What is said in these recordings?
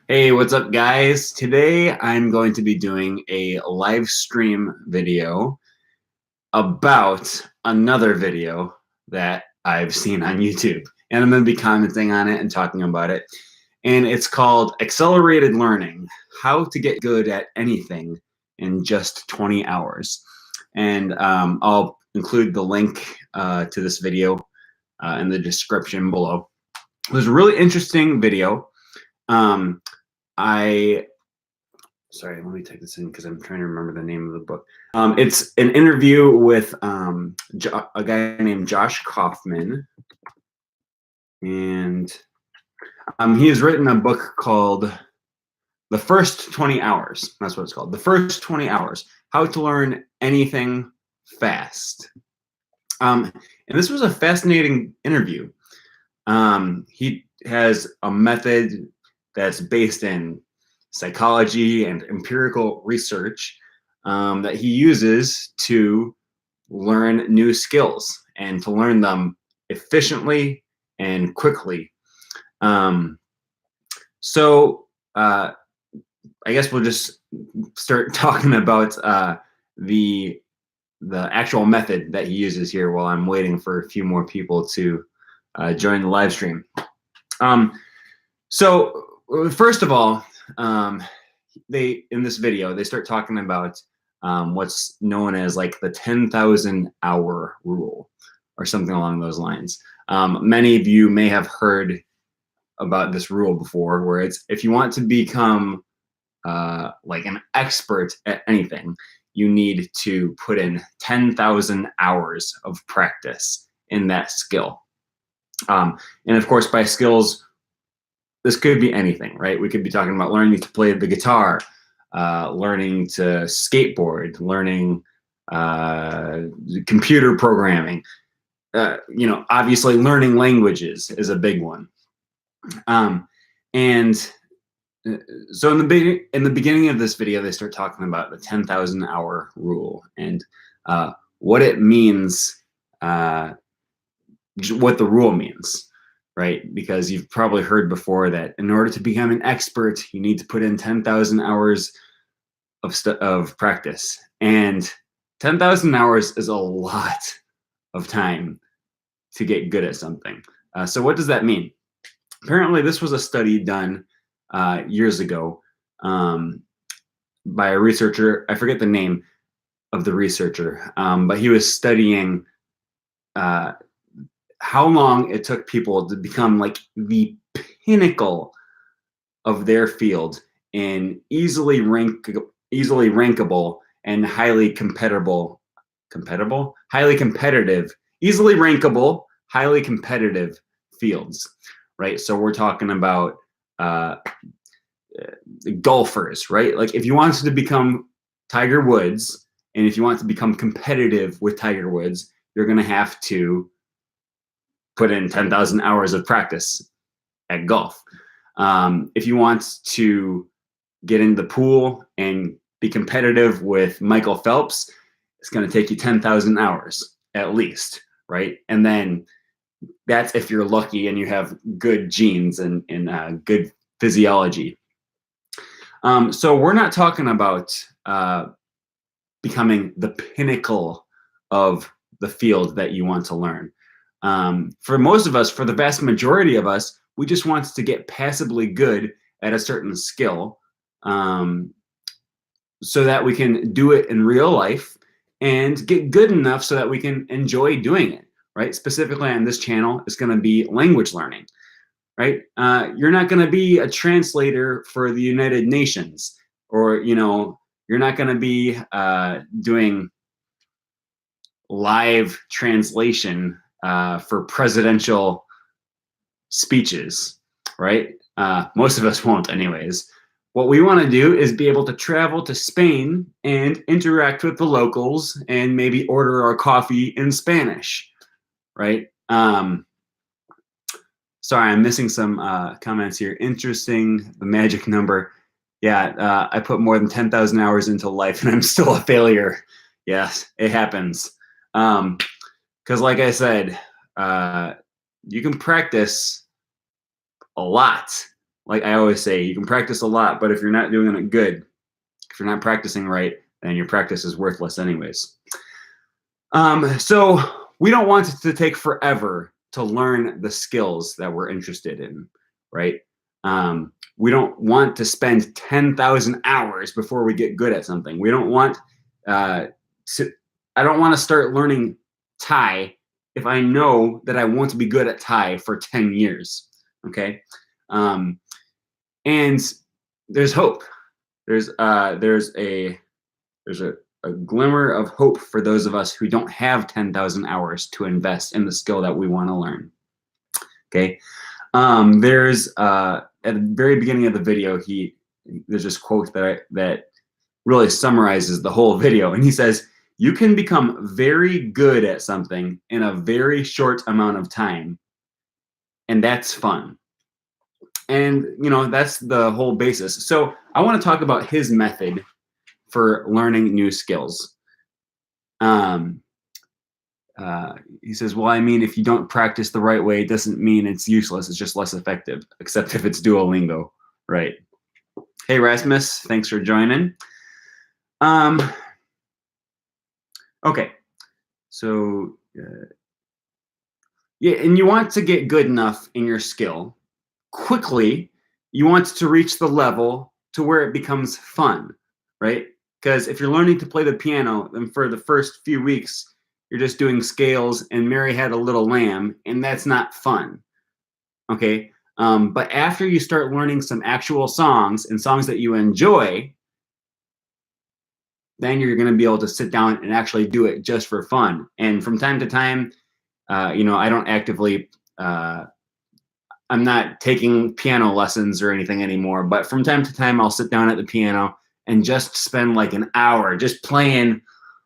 Hey, what's up, guys? Today I'm going to be doing a live stream video about another video that I've seen on YouTube. And I'm going to be commenting on it and talking about it. And it's called Accelerated Learning: How to Get Good at Anything in Just 20 Hours. And I'll include the link to this video in the description below. It was a really interesting video. Sorry, let me take this in because I'm trying to remember the name of the book. It's an interview with a guy named Josh Kaufman, and he has written a book called The First 20 Hours. That's what it's called. The First 20 Hours: How to Learn Anything Fast. And this was a fascinating interview. He has a method that's based in psychology and empirical research that he uses to learn new skills and to learn them efficiently and quickly. So I guess we'll just start talking about the actual method that he uses here while I'm waiting for a few more people to join the live stream. So first of all, in this video they start talking about what's known as like the 10,000 hour rule or something along those lines. Many of you may have heard about this rule before, where it's if you want to become like an expert at anything, you need to put in 10,000 hours of practice in that skill. And of course, by skills, this could be anything, right? We could be talking about learning to play the guitar, learning to skateboard, learning computer programming. Obviously learning languages is a big one. And so in the beginning of this video, they start talking about the 10,000 hour rule and what it means, what the rule means. Right? Because you've probably heard before that in order to become an expert, you need to put in 10,000 hours of practice. And 10,000 hours is a lot of time to get good at something. So what does that mean? Apparently, this was a study done years ago by a researcher. I forget the name of the researcher, but he was studying how long it took people to become like the pinnacle of their field in easily rankable and highly competitive, easily rankable, highly competitive fields, right? So we're talking about golfers, right? Like if you wanted to become Tiger Woods, and if you want to become competitive with Tiger Woods, you're going to have to put in 10,000 hours of practice at golf. If you want to get in the pool and be competitive with Michael Phelps, it's going to take you 10,000 hours at least, right? And then that's if you're lucky and you have good genes and good physiology. So we're not talking about becoming the pinnacle of the field that you want to learn. For most of us, for the vast majority of us, we just want to get passably good at a certain skill so that we can do it in real life and get good enough so that we can enjoy doing it, right? Specifically on this channel, it's going to be language learning, right? You're not going to be a translator for the United Nations, or, you're not going to be doing live translation for presidential speeches, right? Most of us won't anyways. What we want to do is be able to travel to Spain and interact with the locals and maybe order our coffee in Spanish, right? Sorry, I'm missing some comments here. Interesting, the magic number. Yeah, I put more than 10,000 hours into life and I'm still a failure. Yes, it happens. Because like I said, you can practice a lot like I always say, you can practice a lot, but if you're not doing it good, if you're not practicing right, then your practice is worthless anyways. So we don't want it to take forever to learn the skills that we're interested in, right? We don't want to spend 10,000 hours before we get good at something. We don't want I don't want to start learning Thai if I know that I want to be good at Thai for 10 years, okay? And there's hope. There's a glimmer of hope for those of us who don't have 10,000 hours to invest in the skill that we want to learn. Okay. There's at the very beginning of the video, there's this quote that really summarizes the whole video, and he says, "You can become very good at something in a very short amount of time, and that's fun." And that's the whole basis. So I want to talk about his method for learning new skills. He says, well, I mean, if you don't practice the right way, it doesn't mean it's useless. It's just less effective, except if it's Duolingo, right? Hey, Rasmus, thanks for joining. Okay, so yeah, and you want to get good enough in your skill quickly. You want to reach the level to where it becomes fun, right? Because if you're learning to play the piano, then for the first few weeks, you're just doing scales and Mary Had a Little Lamb, and that's not fun, okay? But after you start learning some actual songs and songs that you enjoy, then you're going to be able to sit down and actually do it just for fun. And from time to time, I don't actively, I'm not taking piano lessons or anything anymore, but from time to time, I'll sit down at the piano and just spend like an hour just playing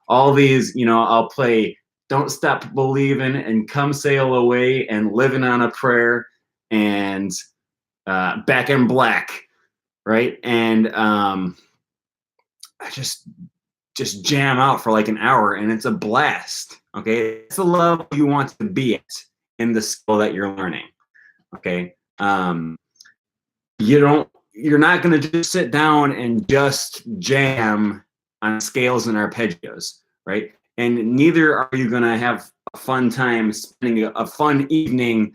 all these, I'll play Don't Stop Believing and Come Sail Away and Living on a Prayer and Back in Black, right? And I just jam out for like an hour, and it's a blast, okay? It's the level you want to be at in the skill that you're learning, okay? You're not going to just sit down and just jam on scales and arpeggios, right? And neither are you going to have a fun time spending a fun evening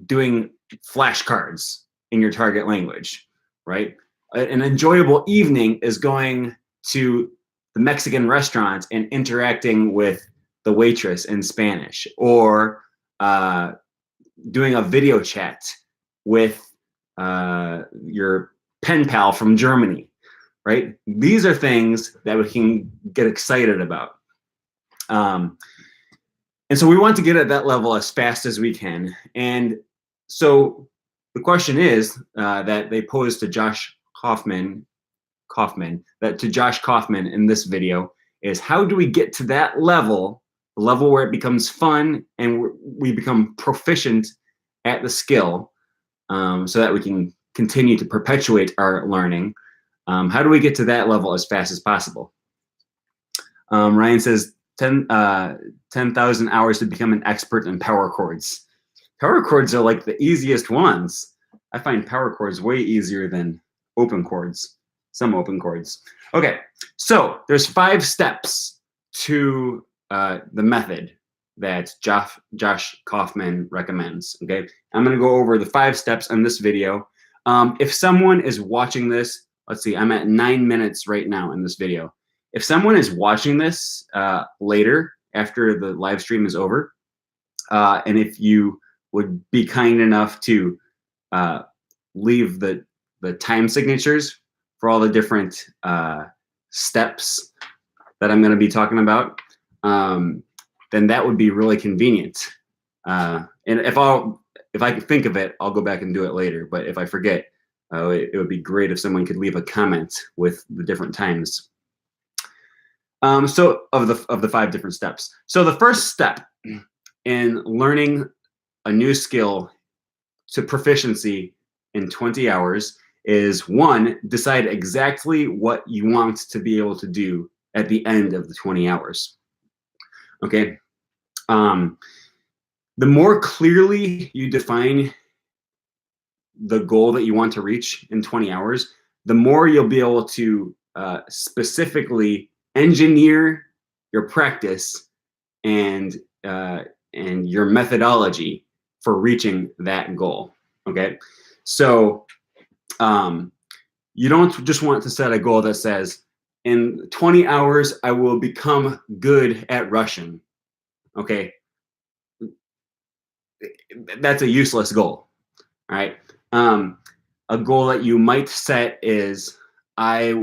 doing flashcards in your target language, right? An enjoyable evening is going to the Mexican restaurant and interacting with the waitress in Spanish, or doing a video chat with your pen pal from Germany, right? These are things that we can get excited about. And so we want to get at that level as fast as we can. And so the question is that they posed to Josh Kaufman in this video is, how do we get to that level, the level where it becomes fun and we become proficient at the skill, so that we can continue to perpetuate our learning? How do we get to that level as fast as possible? Ryan says 10,000 hours to become an expert in power chords. Power chords are like the easiest ones. I find power chords way easier than open chords, some open chords. Okay, so there's 5 steps to the method that Josh Kaufman recommends, okay? I'm gonna go over the 5 steps in this video. If someone is watching this, let's see, I'm at 9 minutes right now in this video. If someone is watching this later, after the live stream is over, and if you would be kind enough to leave the time signatures for all the different steps that I'm gonna be talking about, then that would be really convenient. And if I can think of it, I'll go back and do it later. But if I forget, it would be great if someone could leave a comment with the different times. So of the 5 different steps. So the first step in learning a new skill to proficiency in 20 hours is 1, decide exactly what you want to be able to do at the end of the 20 hours. Okay. The more clearly you define the goal that you want to reach in 20 hours, the more you'll be able to specifically engineer your practice and your methodology for reaching that goal. Okay, so you don't just want to set a goal that says, in 20 hours, I will become good at Russian. Okay, that's a useless goal. All right. A goal that you might set is, at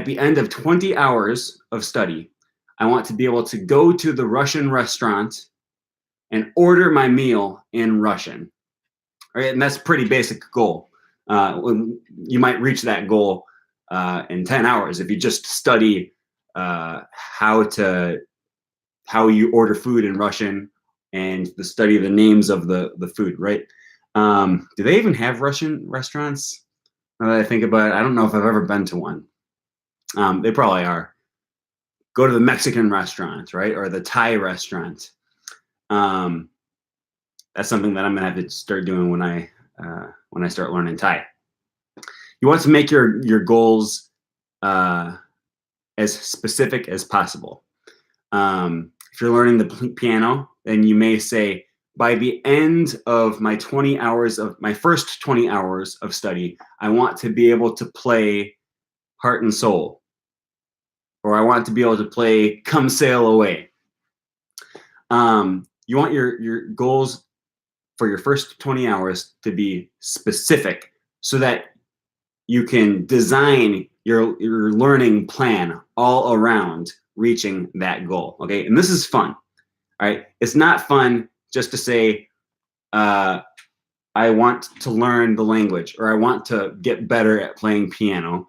the end of 20 hours of study, I want to be able to go to the Russian restaurant and order my meal in Russian. All right, and that's a pretty basic goal. You might reach that goal in 10 hours if you just study how you order food in Russian and the study of the names of the food, right? Do they even have Russian restaurants? Now that I think about it, I don't know if I've ever been to one. They probably are. Go to the Mexican restaurant, right? Or the Thai restaurant. That's something that I'm gonna have to start doing when I start learning Thai. You want to make your goals as specific as possible. If you're learning the piano, then you may say, by the end of my first 20 hours of study, I want to be able to play Heart and Soul, or I want to be able to play Come Sail Away. You want your goals for your first 20 hours to be specific so that you can design your learning plan all around reaching that goal. Okay, and this is fun. All right, it's not fun just to say, I want to learn the language, or I want to get better at playing piano,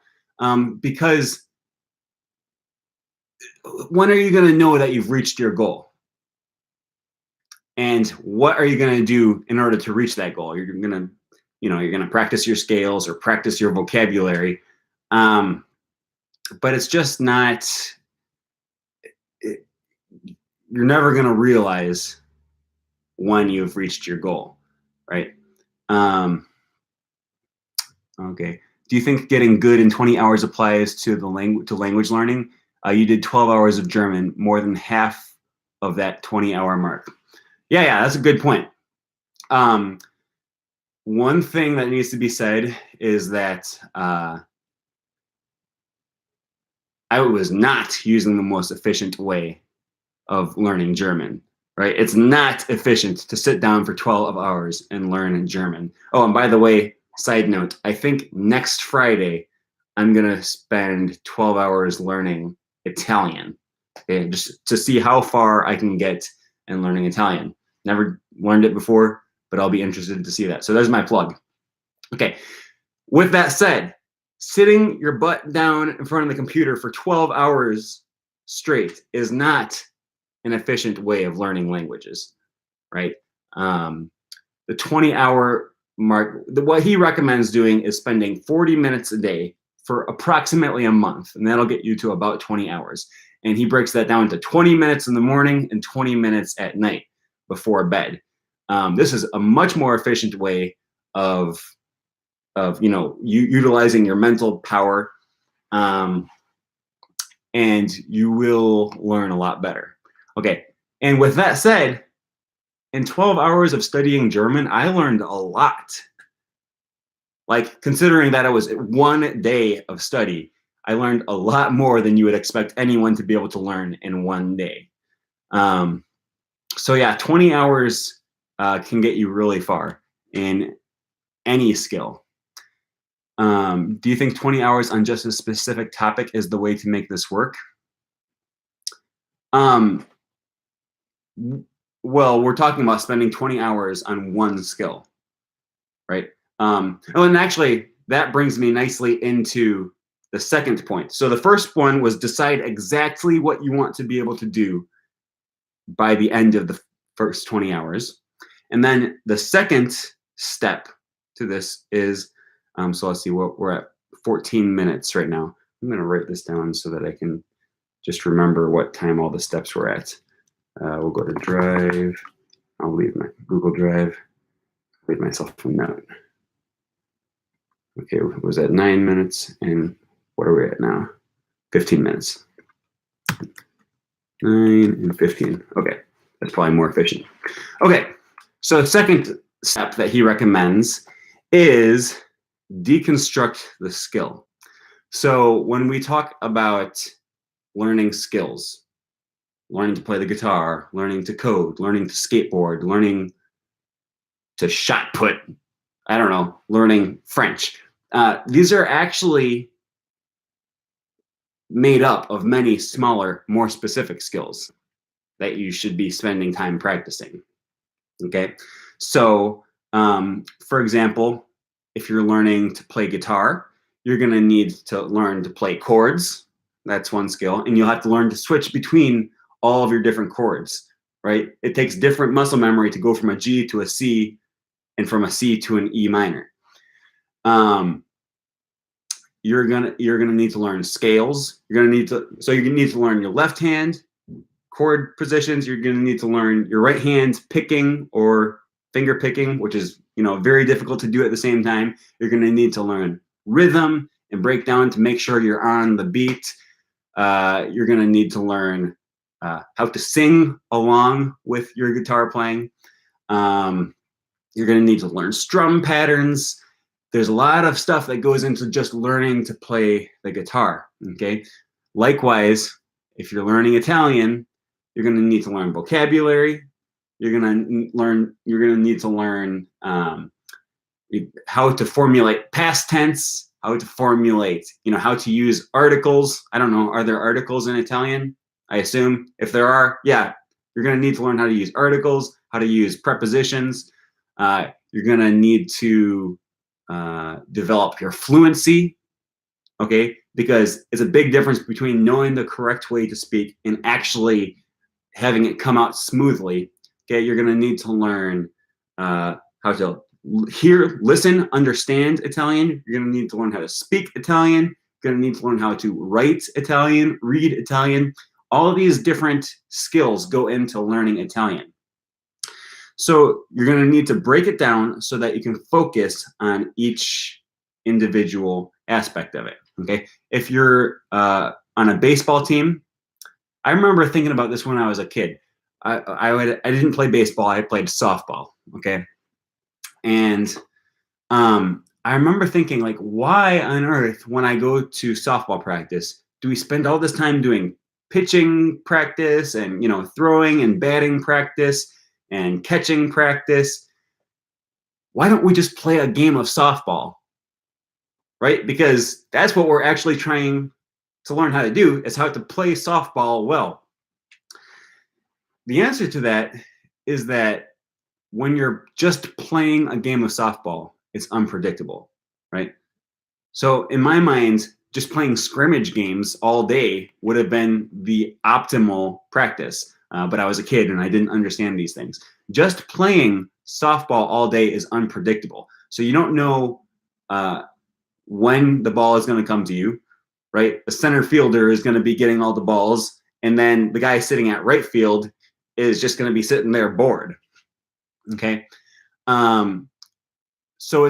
because when are you going to know that you've reached your goal? And what are you going to do in order to reach that goal? You're going to practice your scales or practice your vocabulary, but it's just not. You're never going to realize when you've reached your goal, right? Okay. Do you think getting good in 20 hours applies to language learning? You did 12 hours of German, more than half of that 20-hour mark. Yeah, that's a good point. One thing that needs to be said is that I was not using the most efficient way of learning German, right? It's not efficient to sit down for 12 hours and learn German. Oh, and by the way, side note, I think next Friday, I'm going to spend 12 hours learning Italian, okay, just to see how far I can get in learning Italian. Never learned it before, but I'll be interested to see that. So there's my plug. Okay, with that said, sitting your butt down in front of the computer for 12 hours straight is not an efficient way of learning languages, right? The 20-hour mark, what he recommends doing is spending 40 minutes a day for approximately a month, and that'll get you to about 20 hours. And he breaks that down to 20 minutes in the morning and 20 minutes at night before bed. This is a much more efficient way of utilizing your mental power, and you will learn a lot better. Okay, and with that said, in 12 hours of studying German, I learned a lot. Like, considering that it was 1 day of study, I learned a lot more than you would expect anyone to be able to learn in 1 day. So yeah, 20 hours can get you really far in any skill. Do you think 20 hours on just a specific topic is the way to make this work? Well, we're talking about spending 20 hours on one skill, right? And actually, that brings me nicely into the second point. So the first one was decide exactly what you want to be able to do by the end of the first 20 hours. And then the second step to this is, so let's see, we're at 14 minutes right now. I'm going to write this down so that I can just remember what time all the steps were at. We'll go to Drive. I'll leave my Google Drive. Leave myself a note. Okay, was that 9 minutes? And what are we at now? 15 minutes. 9 and 15. Okay, that's probably more efficient. Okay, so the second step that he recommends is deconstruct the skill. So when we talk about learning skills, learning to play the guitar, learning to code, learning to skateboard, learning to shot put, I don't know, learning French. These are actually made up of many smaller, more specific skills that you should be spending time practicing. Okay, so for example, if you're learning to play guitar, you're going to need to learn to play chords. That's one skill, and you'll have to learn to switch between all of your different chords, right? It takes different muscle memory to go from a G to a C and from a C to an E minor. You're gonna need to learn scales. You're gonna need to learn your left hand chord positions. You're gonna need to learn your right hand picking or finger picking, which is very difficult to do at the same time. You're gonna need to learn rhythm and break down to make sure you're on the beat. You're gonna need to learn how to sing along with your guitar playing. You're gonna need to learn strum patterns. There's a lot of stuff that goes into just learning to play the guitar, okay? Likewise, if you're learning Italian, you're going to need to learn vocabulary. You're going to need to learn how to formulate past tense, how to formulate, how to use articles. I don't know, are there articles in Italian? I assume if there are, yeah, you're going to need to learn how to use articles, how to use prepositions. You're going to need to develop your fluency, okay? Because it's a big difference between knowing the correct way to speak and actually having it come out smoothly. Okay, you're going to need to learn how to hear, listen, understand Italian. You're going to need to learn how to speak Italian. You're going to need to learn how to write Italian, read Italian. All of these different skills go into learning Italian. So you're going to need to break it down so that you can focus on each individual aspect of it. Okay, if you're on a baseball team, I remember thinking about this when I was a kid. I didn't play baseball. I played softball. Okay, and I remember thinking, like, why on earth, when I go to softball practice, do we spend all this time doing pitching practice and throwing and batting practice and catching practice? Why don't we just play a game of softball, right? Because that's what we're actually trying to learn how to do, is how to play softball well. The answer to that is that when you're just playing a game of softball, it's unpredictable, right? So in my mind, just playing scrimmage games all day would have been the optimal practice. But I was a kid and I didn't understand these things. Just playing softball all day is unpredictable. So you don't know when the ball is going to come to you, right? The center fielder is going to be getting all the balls, and then the guy sitting at right field is just going to be sitting there bored. Okay, so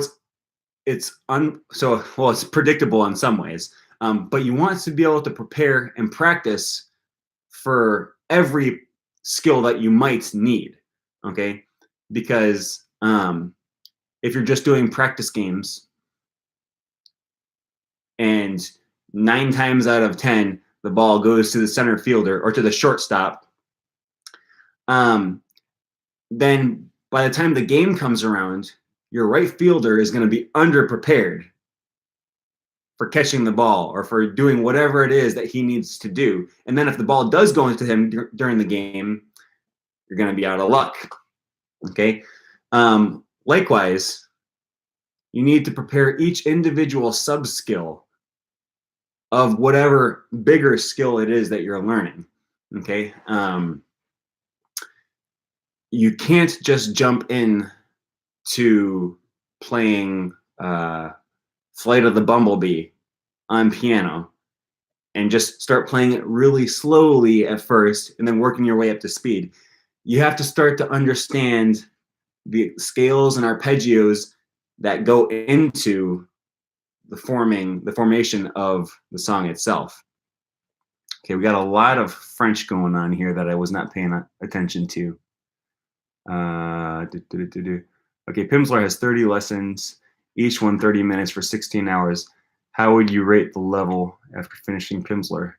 it's predictable in some ways, but you want to be able to prepare and practice for every skill that you might need, okay? Because if you're just doing practice games and 9 times out of 10 the ball goes to the center fielder or to the shortstop, then by the time the game comes around, your right fielder is going to be underprepared for catching the ball or for doing whatever it is that he needs to do. And then if the ball does go into him during the game, you're going to be out of luck. Okay. Likewise, you need to prepare each individual sub-skill of whatever bigger skill it is that you're learning. Okay. You can't just jump in to playing Flight of the Bumblebee on piano and just start playing it really slowly at first and then working your way up to speed. You have to start to understand the scales and arpeggios that go into the formation of the song itself. Okay, we got a lot of French going on here that I was not paying attention to. Okay, Pimsleur has 30 lessons, each one 30 minutes for 16 hours. How would you rate the level after finishing Pimsleur?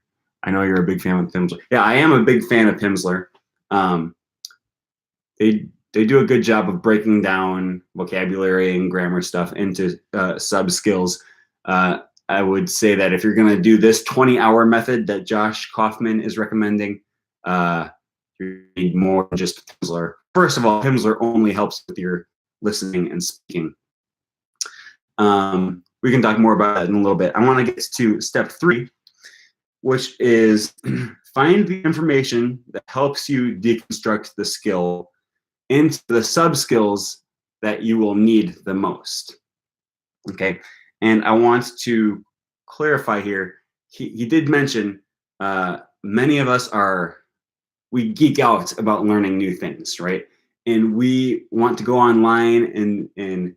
I know you're a big fan of Pimsleur. Yeah, I am a big fan of Pimsleur. They do a good job of breaking down vocabulary and grammar stuff into sub skills. I would say that if you're going to do this 20-hour method that Josh Kaufman is recommending, you need more than just Pimsleur. First of all, Pimsleur only helps with your listening and speaking. We can talk more about that in a little bit. I want to get to step 3, which is find the information that helps you deconstruct the skill into the sub-skills that you will need the most. Okay, and I want to clarify here, he did mention many of us we geek out about learning new things, right? And we want to go online and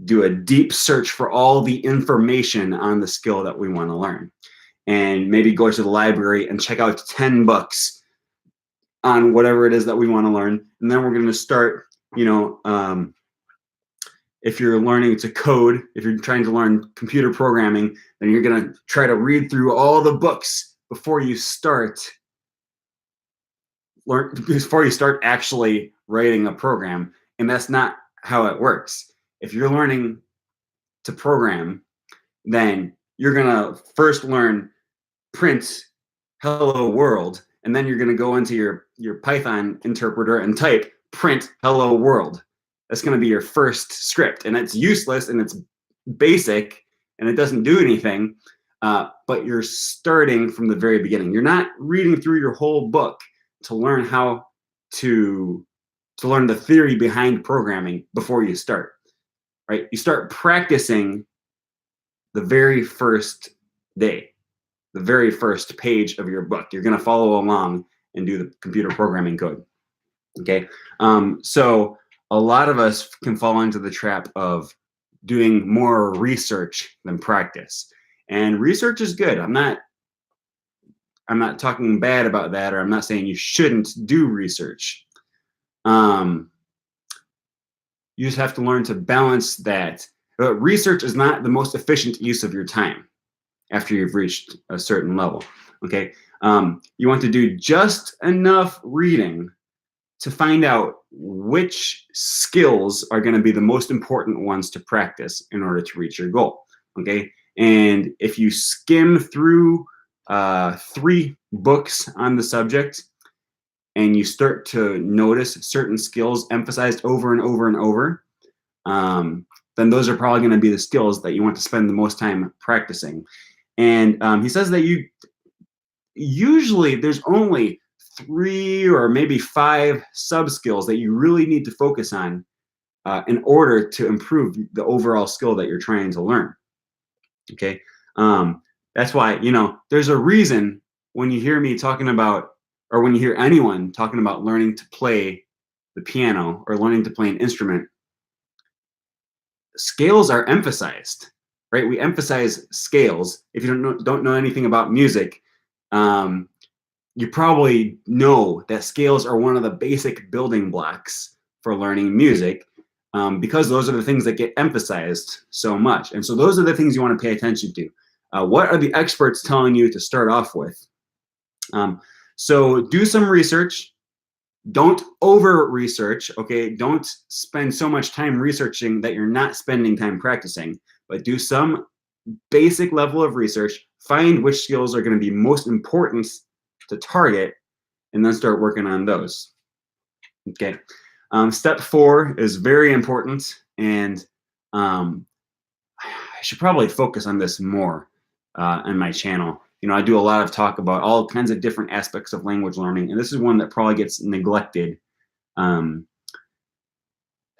do a deep search for all the information on the skill that we want to learn. And maybe go to the library and check out 10 books on whatever it is that we want to learn. And then we're going to start, if you're learning to code, if you're trying to learn computer programming, then you're going to try to read through all the books before you start actually writing a program. And that's not how it works. If you're learning to program, then you're going to first learn print hello world, and then you're going to go into your Python interpreter and type print hello world. That's going to be your first script, and it's useless and it's basic and it doesn't do anything, but you're starting from the very beginning. You're not reading through your whole book to learn how to learn the theory behind programming before you start, right? You start practicing the very first day, the very first page of your book. You're going to follow along and do the computer programming code. Okay. So a lot of us can fall into the trap of doing more research than practice. And research is good. I'm not talking bad about that, or I'm not saying you shouldn't do research. You just have to learn to balance that. Research is not the most efficient use of your time after you've reached a certain level. Okay. You want to do just enough reading to find out which skills are going to be the most important ones to practice in order to reach your goal. Okay. And if you skim through 3 books on the subject and you start to notice certain skills emphasized over and over and over, then those are probably going to be the skills that you want to spend the most time practicing. And he says that usually there's only 3 or maybe 5 sub skills that you really need to focus on in order to improve the overall skill that you're trying to learn. Okay. That's why, there's a reason when you hear me talking about, or when you hear anyone talking about learning to play the piano or learning to play an instrument, scales are emphasized, right? We emphasize scales. If you don't know anything about music, you probably know that scales are one of the basic building blocks for learning music, because those are the things that get emphasized so much. And so those are the things you want to pay attention to. What are the experts telling you to start off with? So do some research. Don't over research, okay? Don't spend so much time researching that you're not spending time practicing, but do some basic level of research, find which skills are going to be most important to target, and then start working on those. Okay. Step 4 is very important, and I should probably focus on this more on my channel. I do a lot of talk about all kinds of different aspects of language learning, and this is one that probably gets neglected.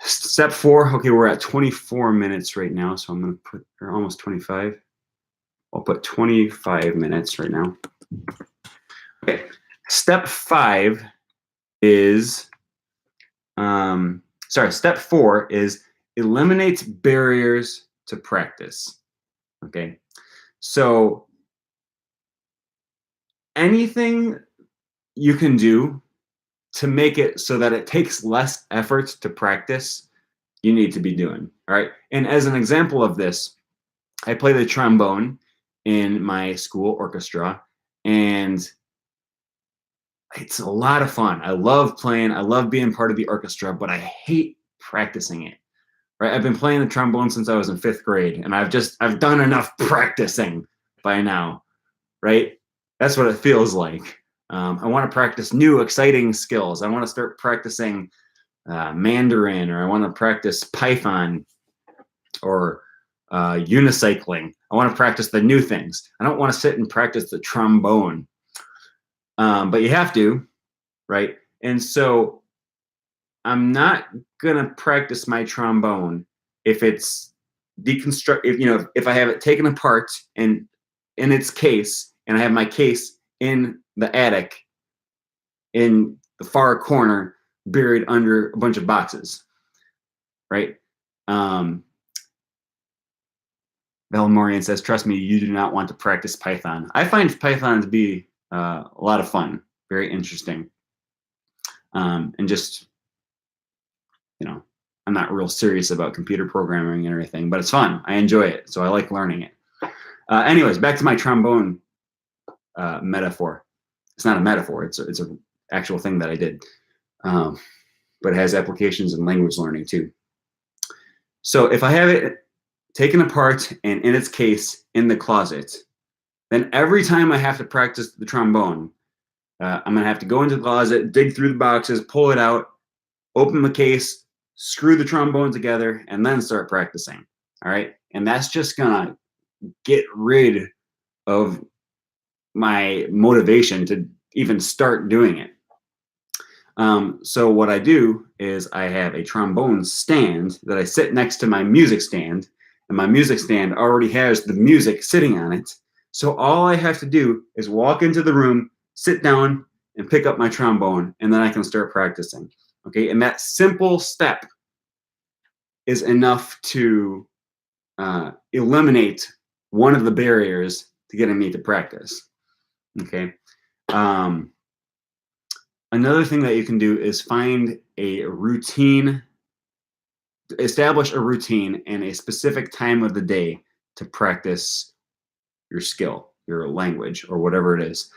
Step 4, okay, we're at 24 minutes right now, so I'm going to put, or almost 25. I'll put 25 minutes right now. Okay, step 5 is, step 4 is eliminate barriers to practice. Okay. So anything you can do to make it so that it takes less effort to practice, you need to be doing. All right. And as an example of this, I play the trombone in my school orchestra, and it's a lot of fun. I love playing, I love being part of the orchestra, but I hate practicing it. Right? I've been playing the trombone since I was in 5th grade, and I've done enough practicing by now, right? That's what it feels like. I want to practice new, exciting skills. I want to start practicing Mandarin, or I want to practice Python, or unicycling. I want to practice the new things. I don't want to sit and practice the trombone, but you have to, right? And so I'm not gonna practice my trombone if it's deconstruct. If I have it taken apart and in its case, and I have my case in the attic in the far corner, buried under a bunch of boxes, right? Valmorian says, "Trust me, you do not want to practice Python." I find Python to be a lot of fun, very interesting, and just I'm not real serious about computer programming and everything, but it's fun. I enjoy it, so I like learning it. Anyways, back to my trombone metaphor. It's not a metaphor. It's an actual thing that I did, but it has applications in language learning too. So if I have it taken apart and in its case in the closet, then every time I have to practice the trombone, I'm going to have to go into the closet, dig through the boxes, pull it out, open the case, screw the trombone together, and then start practicing. All right. And that's just going to get rid of my motivation to even start doing it. So what I do is I have a trombone stand that I sit next to my music stand, and my music stand already has the music sitting on it. So all I have to do is walk into the room, sit down, and pick up my trombone, and then I can start practicing. Okay, and that simple step is enough to eliminate one of the barriers to getting me to practice. Okay. Another thing that you can do is find a routine, establish a routine and a specific time of the day to practice your skill, your language, or whatever it is.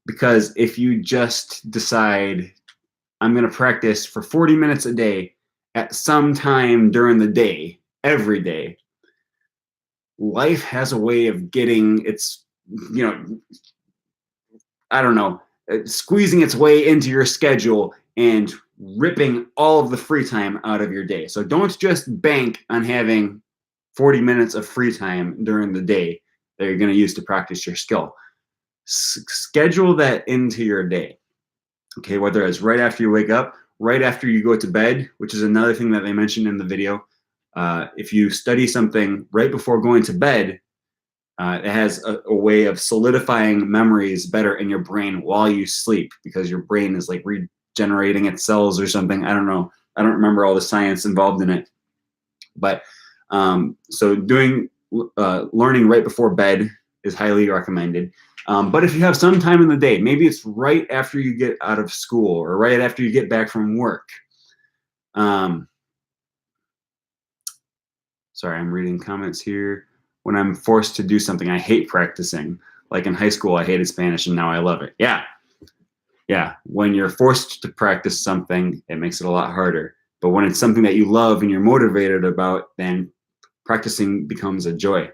Because if you just decide, I'm going to practice for 40 minutes a day at some time during the day, every day, life has a way of getting its, I don't know, squeezing its way into your schedule and ripping all of the free time out of your day. So don't just bank on having 40 minutes of free time during the day that you're going to use to practice your skill. Schedule that into your day. Okay, whether it's right after you wake up, right after you go to bed, which is another thing that they mentioned in the video. If you study something right before going to bed, it has a way of solidifying memories better in your brain while you sleep, because your brain is like regenerating its cells or something. I don't know. I don't remember all the science involved in it. But so doing learning right before bed is highly recommended. But if you have some time in the day, maybe it's right after you get out of school or right after you get back from work. Sorry, I'm reading comments here. When I'm forced to do something I hate practicing, like in high school, I hated Spanish and now I love it. Yeah. When you're forced to practice something, it makes it a lot harder. But when it's something that you love and you're motivated about, then practicing becomes a joy.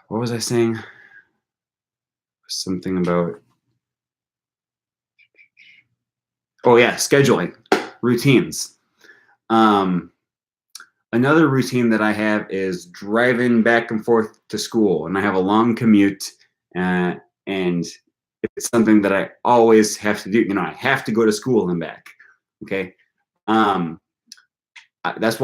What was I saying? Something about, scheduling, routines. Another routine that I have is driving back and forth to school, and I have a long commute, and it's something that I always have to do. I have to go to school and back. Okay. That's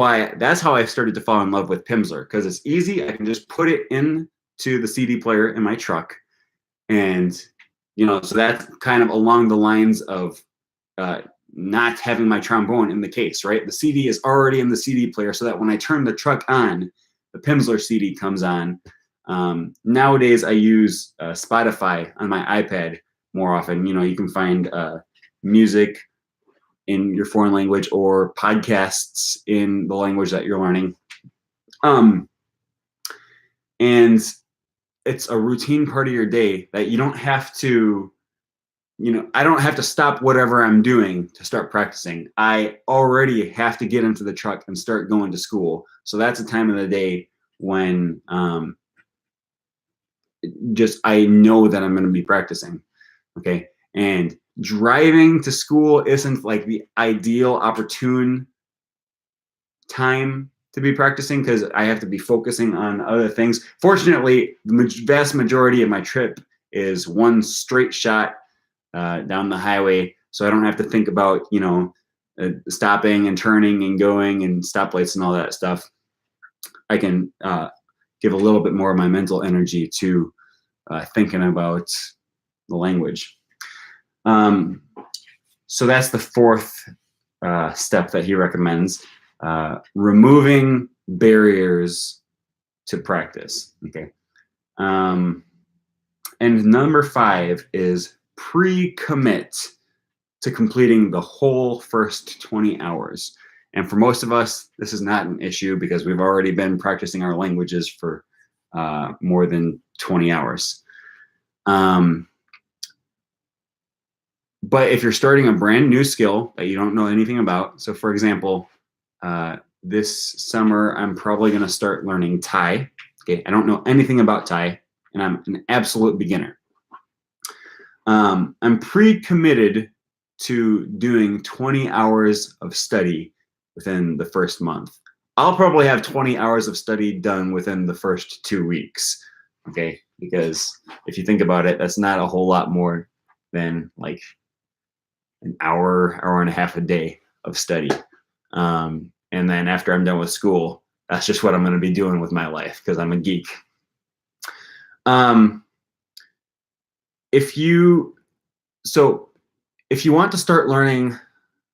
how I started to fall in love with Pimsleur, because it's easy. I can just put it into the CD player in my truck, and so that's kind of along the lines of not having my trombone in the case, right? The CD is already in the CD player so that when I turn the truck on, the Pimsleur CD comes on. Nowadays, I use Spotify on my iPad more often. You can find music in your foreign language or podcasts in the language that you're learning. And it's a routine part of your day that you don't have to, I don't have to stop whatever I'm doing to start practicing. I already have to get into the truck and start going to school. So that's a time of the day when I know that I'm going to be practicing. Okay. And driving to school isn't like the ideal opportune time to be practicing because I have to be focusing on other things. Fortunately, the vast majority of my trip is one straight shot down the highway, so I don't have to think about stopping and turning and going and stoplights and all that stuff. I can give a little bit more of my mental energy to thinking about the language. So that's the fourth step that he recommends. Removing barriers to practice. Okay. And number 5 is pre-commit to completing the whole first 20 hours. And for most of us, this is not an issue because we've already been practicing our languages for more than 20 hours. But if you're starting a brand new skill that you don't know anything about, so for example, this summer, I'm probably going to start learning Thai. Okay, I don't know anything about Thai, and I'm an absolute beginner. I'm pre-committed to doing 20 hours of study within the first month. I'll probably have 20 hours of study done within the first 2 weeks. Okay, because if you think about it, that's not a whole lot more than like an hour and a half a day of study. And then after I'm done with school, that's just what I'm going to be doing with my life because I'm a geek. If you want to start learning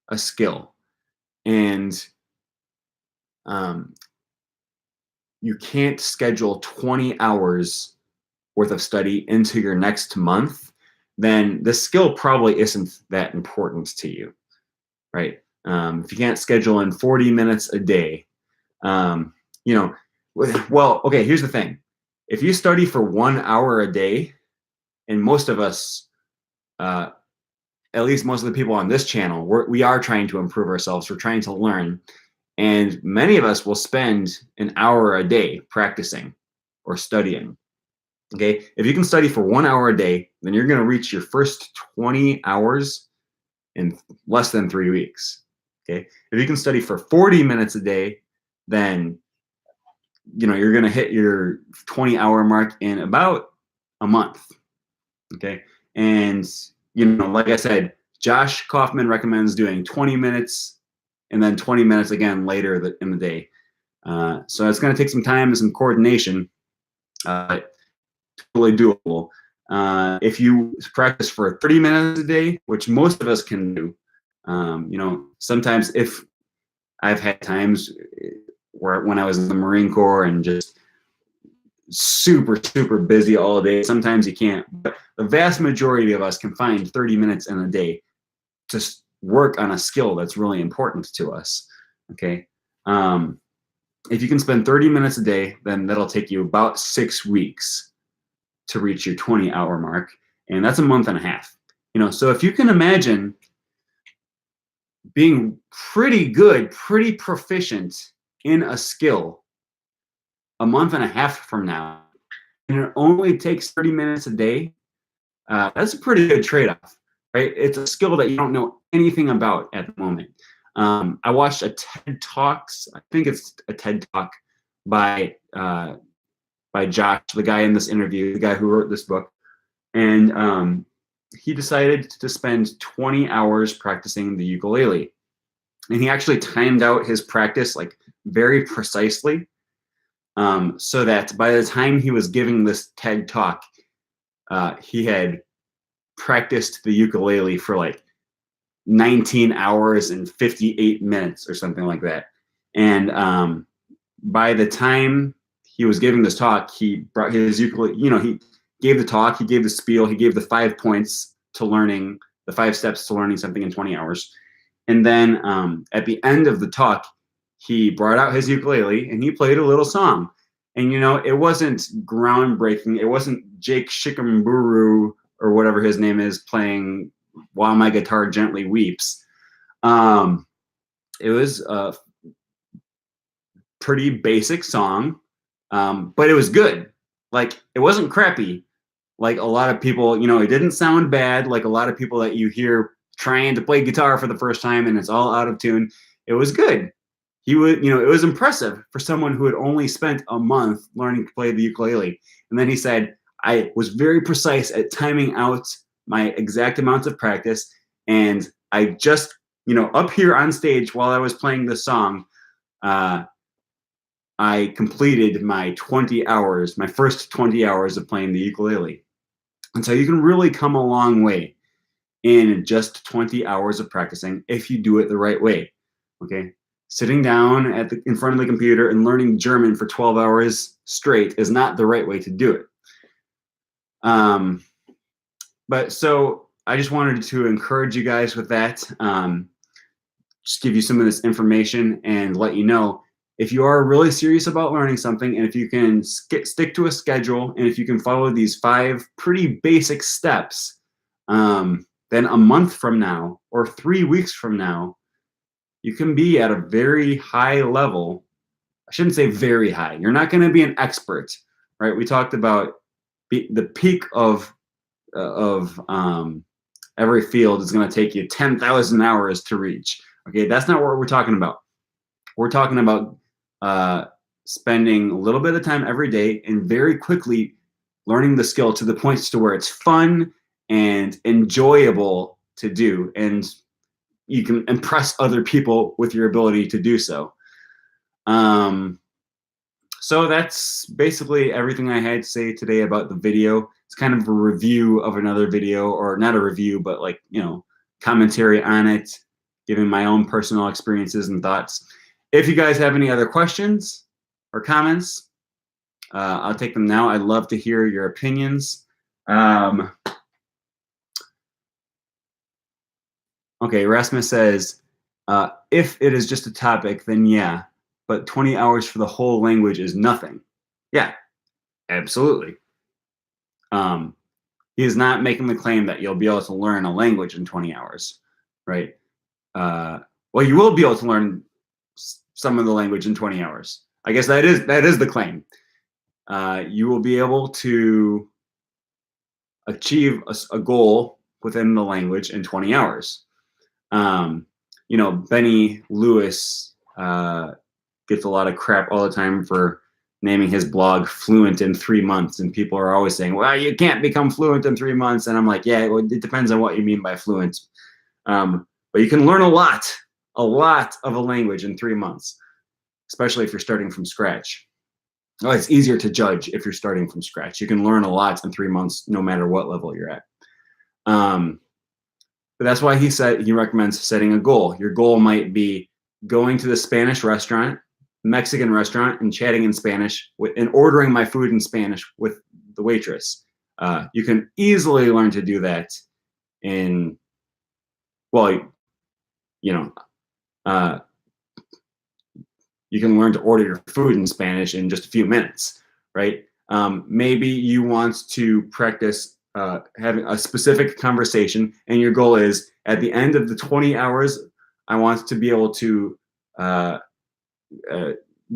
a skill and you can't schedule 20 hours worth of study into your next month, then the skill probably isn't that important to you, right? If you can't schedule in 40 minutes a day, well, okay, here's the thing. If you study for 1 hour a day, and most of us, at least most of the people on this channel, we are trying to improve ourselves. We're trying to learn. And many of us will spend an hour a day practicing or studying. Okay, if you can study for 1 hour a day, then you're going to reach your first 20 hours in less than 3 weeks. Okay, if you can study for 40 minutes a day, then you're going to hit your 20-hour mark in about a month. Okay, and like I said, Josh Kaufman recommends doing 20 minutes and then 20 minutes again later in the day. So it's going to take some time and some coordination. Totally doable. If you practice for 30 minutes a day, which most of us can do, sometimes if I've had times where when I was in the Marine Corps and just super, super busy all day, sometimes you can't. But the vast majority of us can find 30 minutes in a day to work on a skill that's really important to us. Okay. If you can spend 30 minutes a day, then that'll take you about 6 weeks to reach your 20-hour mark. And that's a month and a half. So if you can imagine being pretty good, pretty proficient in a skill a month and a half from now, and it only takes 30 minutes a day, that's a pretty good trade-off, right? It's a skill that you don't know anything about at the moment. I watched a TED Talks, I think it's a TED Talk by Josh, the guy in this interview, the guy who wrote this book. And he decided to spend 20 hours practicing the ukulele. And he actually timed out his practice like very precisely, so that by the time he was giving this TED Talk, he had practiced the ukulele for like 19 hours and 58 minutes or something like that. And by the time he was giving this talk, he brought his ukulele, he gave the talk, he gave the spiel, he gave the 5 points to learning, the 5 steps to learning something in 20 hours. And then at the end of the talk, he brought out his ukulele and he played a little song. And, it wasn't groundbreaking. It wasn't Jake Shikamburu or whatever his name is playing While My Guitar Gently Weeps. It was a pretty basic song, but it was good. Like, it wasn't crappy. Like a lot of people, it didn't sound bad. Like a lot of people that you hear trying to play guitar for the first time and it's all out of tune. It was good. It was impressive for someone who had only spent a month learning to play the ukulele. And then he said, I was very precise at timing out my exact amounts of practice. And I just, up here on stage while I was playing this song, I completed my first 20 hours of playing the ukulele. And so you can really come a long way in just 20 hours of practicing if you do it the right way, okay? Sitting down in front of the computer and learning German for 12 hours straight is not the right way to do it. But so I just wanted to encourage you guys with that, just give you some of this information and let you know if you are really serious about learning something, and if you can stick to a schedule, and if you can follow these 5 pretty basic steps, then a month from now or 3 weeks from now, you can be at a very high level. I shouldn't say very high. You're not going to be an expert, right? We talked about the peak of every field is going to take you 10,000 hours to reach. Okay, that's not what we're talking about. We're talking about spending a little bit of time every day and very quickly learning the skill to the points to where it's fun and enjoyable to do, and you can impress other people with your ability to do so. So that's basically everything I had to say today about the video. It's kind of a review of another video, or not a review, but like, commentary on it, giving my own personal experiences and thoughts. If you guys have any other questions or comments, I'll take them now. I'd love to hear your opinions. Okay, Rasmus says, if it is just a topic, then yeah, but 20 hours for the whole language is nothing. Yeah, absolutely. He is not making the claim that you'll be able to learn a language in 20 hours, right? Well, you will be able to learn some of the language in 20 hours. I guess that is the claim. You will be able to achieve a goal within the language in 20 hours. Benny Lewis gets a lot of crap all the time for naming his blog Fluent in 3 months, and people are always saying, well, you can't become fluent in 3 months. And I'm like, yeah, well, it depends on what you mean by fluent. But you can learn a lot of a language in 3 months, especially if you're starting from scratch. Oh, it's easier to judge if you're starting from scratch. You can learn a lot in 3 months, no matter what level you're at. But that's why he recommends setting a goal. Your goal might be going to the Spanish restaurant, Mexican restaurant, and chatting in Spanish and ordering my food in Spanish with the waitress. You can easily learn to do that in, well, you can learn to order your food in Spanish in just a few minutes, right? Maybe you want to practice having a specific conversation, and your goal is at the end of the 20 hours, I want to be able to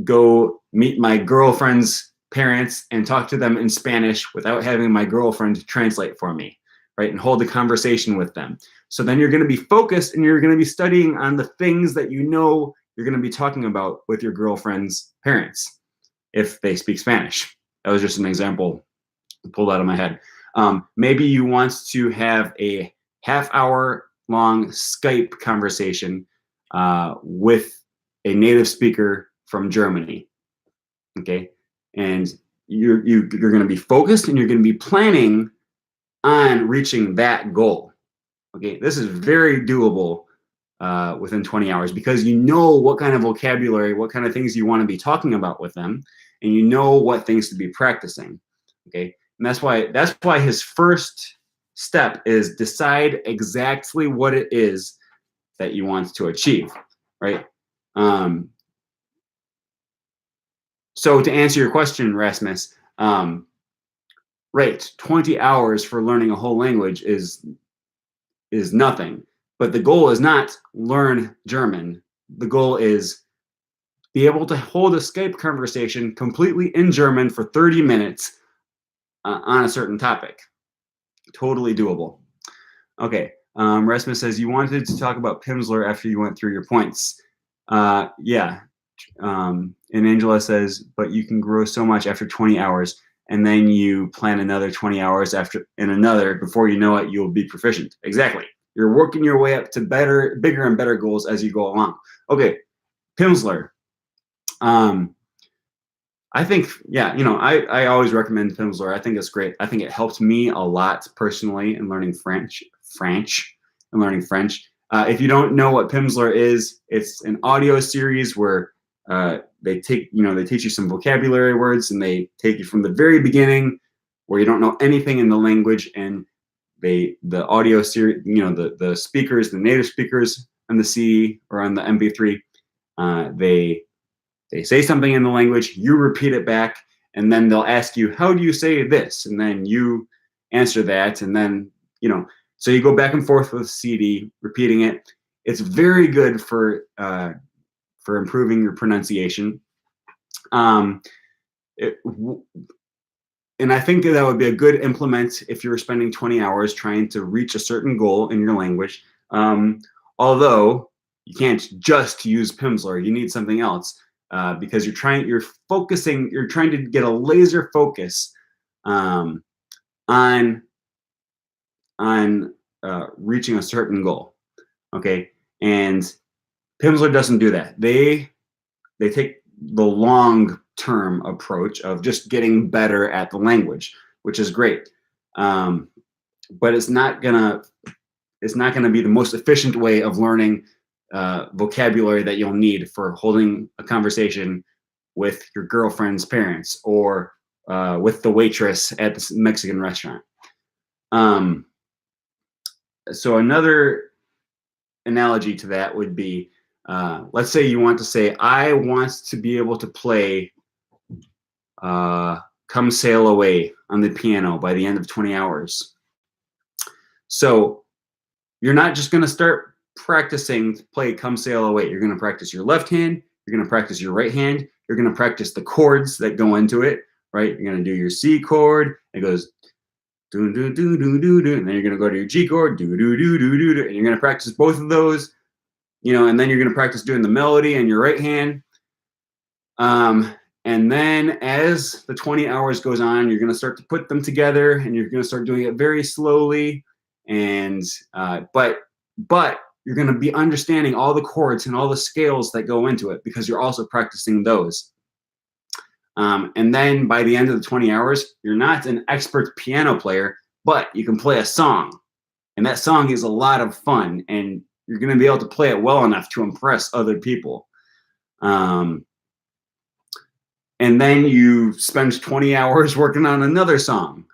go meet my girlfriend's parents and talk to them in Spanish without having my girlfriend translate for me, right? And hold a conversation with them. So then you're going to be focused and you're going to be studying on the things that you're going to be talking about with your girlfriend's parents if they speak Spanish. That was just an example pulled out of my head. Maybe you want to have a half-hour long Skype conversation with a native speaker from Germany, okay? And you're going to be focused and you're going to be planning on reaching that goal, Okay, this is very doable within 20 hours because you know what kind of vocabulary, what kind of things you want to be talking about with them, and you know what things to be practicing. Okay, and that's why his first step is decide exactly what it is that you want to achieve, right? Um, so to answer your question, Rasmus, right, 20 hours for learning a whole language is nothing. But the goal is not learn German. The goal is be able to hold a Skype conversation completely in German for 30 minutes on a certain topic. Totally doable. Okay. Rasmus says you wanted to talk about Pimsleur after you went through your points. Yeah. And Angela says, but you can grow so much after 20 hours, and then you plan another 20 hours after in another. Before you know it, you'll be proficient. Exactly. You're working your way up to bigger and better goals as you go along. Okay, Pimsleur. I think, yeah, I always recommend Pimsleur. I think it's great. I think it helped me a lot personally in learning French, and learning French. If you don't know what Pimsleur is, it's an audio series where they teach you some vocabulary words, and they take you from the very beginning where you don't know anything in the language, and the audio series, the speakers, the native speakers on the CD or on the MP3, they say something in the language, you repeat it back, and then they'll ask you, how do you say this? And then you answer that, and then, so you go back and forth with CD, repeating it. It's very good for improving your pronunciation. And I think that would be a good implement if you're spending 20 hours trying to reach a certain goal in your language. Although you can't just use Pimsleur, you need something else. Because you're trying to get a laser focus on reaching a certain goal. Okay, and Pimsleur doesn't do that. They take the long-term approach of just getting better at the language, which is great. But it's not gonna be the most efficient way of learning vocabulary that you'll need for holding a conversation with your girlfriend's parents or with the waitress at the Mexican restaurant. So another analogy to that would be, let's say you want to say, I want to be able to play Come Sail Away on the piano by the end of 20 hours. So you're not just going to start practicing to play Come Sail Away. You're going to practice your left hand. You're going to practice your right hand. You're going to practice the chords that go into it, right? You're going to do your C chord. It goes do do do do do do, and then you're going to go to your G chord, do do do do do do, and you're going to practice both of those, and then you're going to practice doing the melody in your right hand. And then as the 20 hours goes on, you're going to start to put them together, and you're going to start doing it very slowly. And but you're going to be understanding all the chords and all the scales that go into it because you're also practicing those. And then by the end of the 20 hours, you're not an expert piano player, but you can play a song. And that song is a lot of fun, and you're going to be able to play it well enough to impress other people. And then you spend 20 hours working on another song,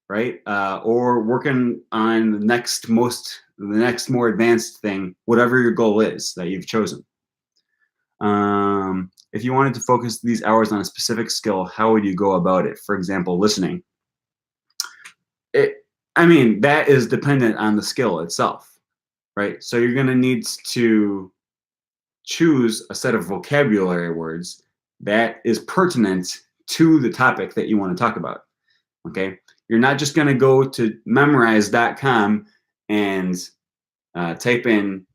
right? Or working on the next more advanced thing, whatever your goal is that you've chosen. If you wanted to focus these hours on a specific skill, how would you go about it? For example, listening. That is dependent on the skill itself, right? So you're going to need to choose a set of vocabulary words that is pertinent to the topic that you want to talk about, okay? You're not just going to go to memorize.com and type in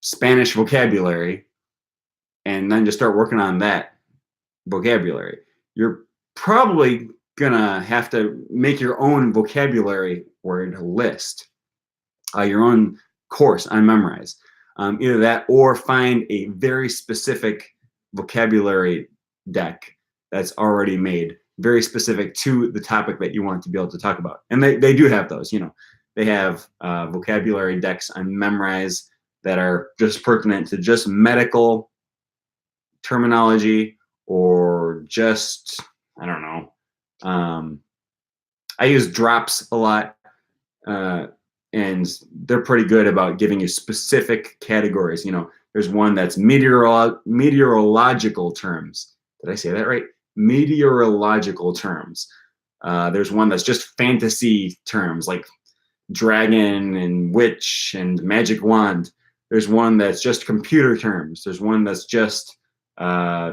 Spanish vocabulary and then just start working on that vocabulary. You're probably going to have to make your own vocabulary word list, your own course on Memrise. Either that or find a very specific vocabulary deck that's already made, very specific to the topic that you want to be able to talk about. And they do have those, They have vocabulary decks on Memrise that are just pertinent to just medical terminology or just, I don't know. I use Drops a lot, and they're pretty good about giving you specific categories. You know, there's one that's meteorological terms. Did I say that right? Meteorological terms. There's one that's just fantasy terms like dragon and witch and magic wand. There's one that's just computer terms. There's one that's just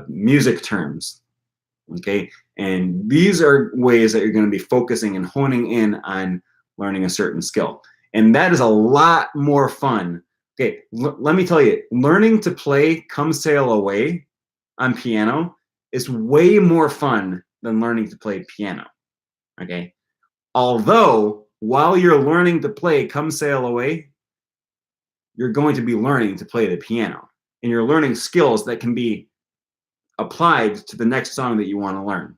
music terms. Okay, and these are ways that you're going to be focusing and honing in on learning a certain skill, and that is a lot more fun. Okay, let me tell you, learning to play Come Sail Away on piano is way more fun than learning to play piano. Okay, although while you're learning to play Come Sail Away, you're going to be learning to play the piano, and you're learning skills that can be applied to the next song that you want to learn.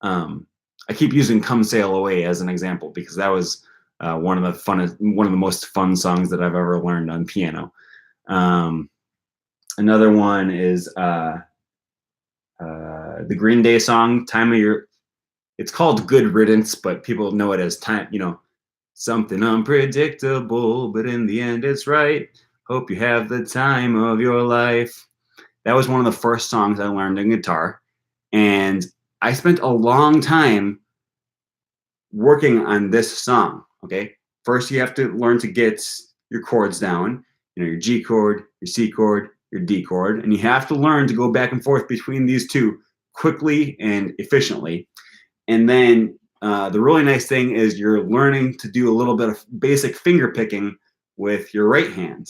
I keep using "Come Sail Away" as an example because that was one of the most fun songs that I've ever learned on piano. Another one is the Green Day song "Time of Your." It's called "Good Riddance," but people know it as time. You know, something unpredictable, but in the end, it's right. Hope you have the time of your life. That was one of the first songs I learned in guitar, and I spent a long time working on this song. Okay, first you have to learn to get your chords down. You know, your G chord, your C chord, your D chord, and you have to learn to go back and forth between these two quickly and efficiently. And then the really nice thing is you're learning to do a little bit of basic finger picking with your right hand,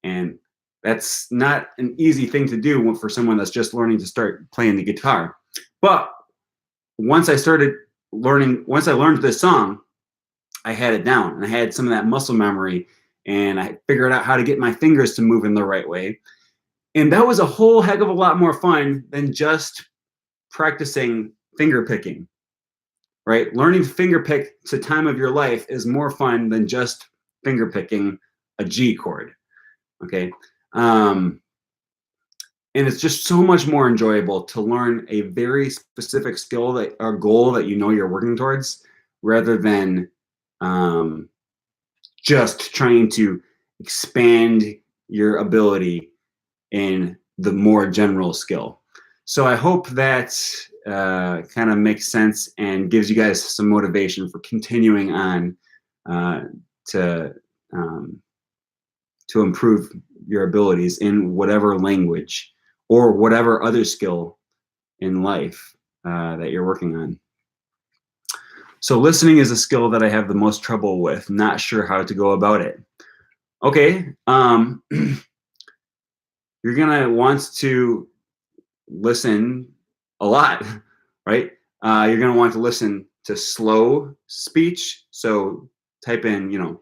and that's not an easy thing to do for someone that's just learning to start playing the guitar. But once I learned this song, I had it down and I had some of that muscle memory and I figured out how to get my fingers to move in the right way. And that was a whole heck of a lot more fun than just practicing finger picking, right? Learning to finger pick to Time of Your Life is more fun than just finger picking a G chord, okay? And it's just so much more enjoyable to learn a very specific skill or goal that you know you're working towards, rather than just trying to expand your ability in the more general skill. So I hope that kind of makes sense and gives you guys some motivation for continuing on to improve your abilities in whatever language or whatever other skill in life that you're working on. So listening is a skill that I have the most trouble with, not sure how to go about it. Okay, you're gonna want to listen a lot, right? You're gonna want to listen to slow speech. So type in, you know,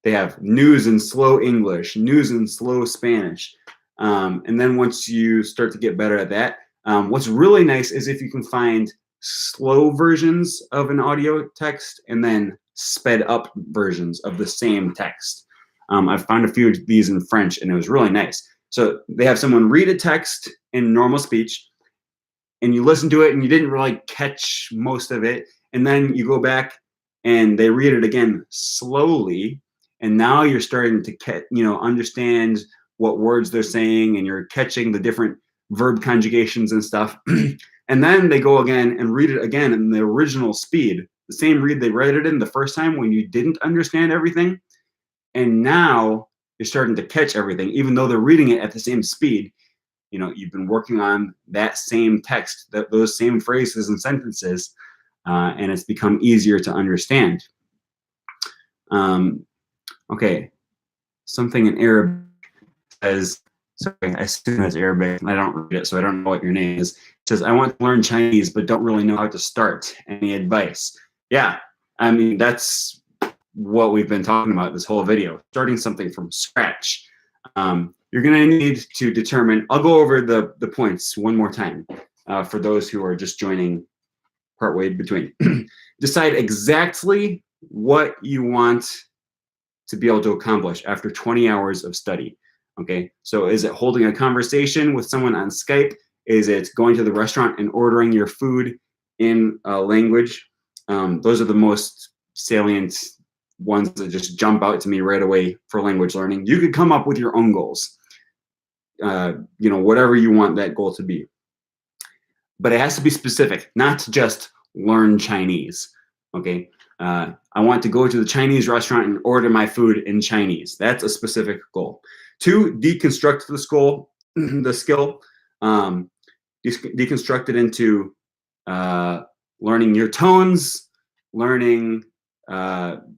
they have news in slow English, news in slow Spanish. And then once you start to get better at that, what's really nice is if you can find slow versions of an audio text and then sped up versions of the same text. I've found a few of these in French and it was really nice. So they have someone read a text in normal speech and you listen to it and you didn't really catch most of it. And then you go back and they read it again slowly. And now you're starting to understand what words they're saying and you're catching the different verb conjugations and stuff. And then they go again and read it again in the original speed, the same read they read it in the first time when you didn't understand everything. And now you're starting to catch everything, even though they're reading it at the same speed. You know, you've been working on that same text, those same phrases and sentences, and it's become easier to understand. Okay, something in Arabic says, sorry, I assume it's Arabic, and I don't read it, so I don't know what your name is. It says, I want to learn Chinese, but don't really know how to start. Any advice? Yeah, I mean, that's what we've been talking about this whole video, starting something from scratch. You're going to need to determine, I'll go over the points one more time for those who are just joining partway between. Decide exactly what you want to be able to accomplish after 20 hours of study. Okay, so is it holding a conversation with someone on Skype? Is it going to the restaurant and ordering your food in a language? Those are the most salient ones that just jump out to me right away for language learning. You could come up with your own goals, whatever you want that goal to be. But it has to be specific, not to just learn Chinese. Okay, I want to go to the Chinese restaurant and order my food in Chinese. That's a specific goal. 2, deconstruct the skill. Deconstruct it into learning your tones, learning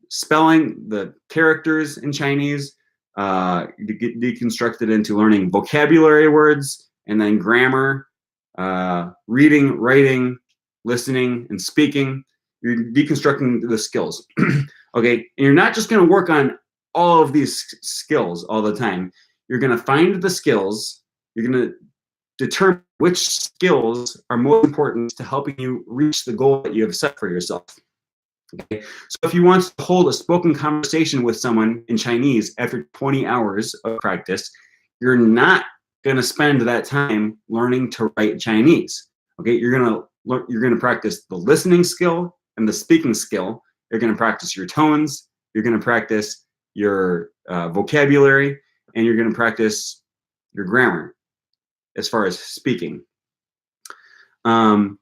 spelling the characters in Chinese, deconstruct it into learning vocabulary words, and then grammar, reading, writing, listening, and speaking. You're deconstructing the skills. Okay, and you're not just going to work on all of these skills all the time. You're going to find the skills. You're going to determine which skills are most important to helping you reach the goal that you have set for yourself. Okay, so if you want to hold a spoken conversation with someone in Chinese after 20 hours of practice, you're not going to spend that time learning to write Chinese. Okay, you're going to practice the listening skill and the speaking skill. You're going to practice your tones. You're going to practice your vocabulary, and you're going to practice your grammar as far as speaking. You're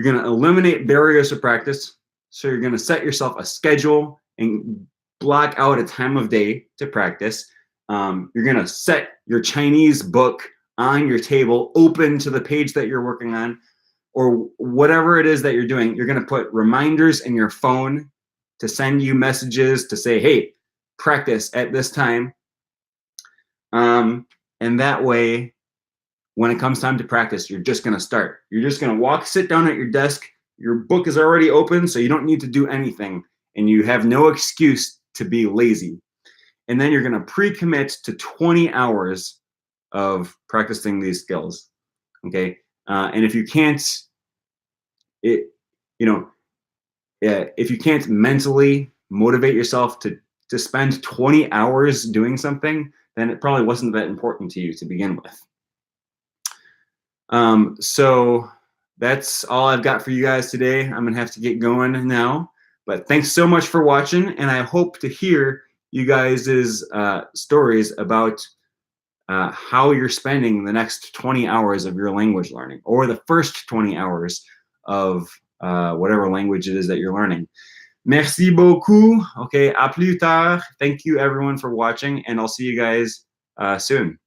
going to eliminate barriers to practice. So you're going to set yourself a schedule and block out a time of day to practice. You're going to set your Chinese book on your table, open to the page that you're working on, or whatever it is that you're doing. You're going to put reminders in your phone to send you messages to say, hey, practice at this time. And that way, when it comes time to practice, you're just going to start. You're just going to sit down at your desk. Your book is already open, so you don't need to do anything. And you have no excuse to be lazy. And then you're going to pre-commit to 20 hours of practicing these skills. Okay. And if you can't, if you can't mentally motivate yourself to spend 20 hours doing something, then it probably wasn't that important to you to begin with. So that's all I've got for you guys today. I'm gonna have to get going now, but thanks so much for watching, and I hope to hear you guys' stories about how you're spending the next 20 hours of your language learning, or the first 20 hours of whatever language it is that you're learning. Merci beaucoup. Okay, à plus tard. Thank you everyone for watching, and I'll see you guys soon.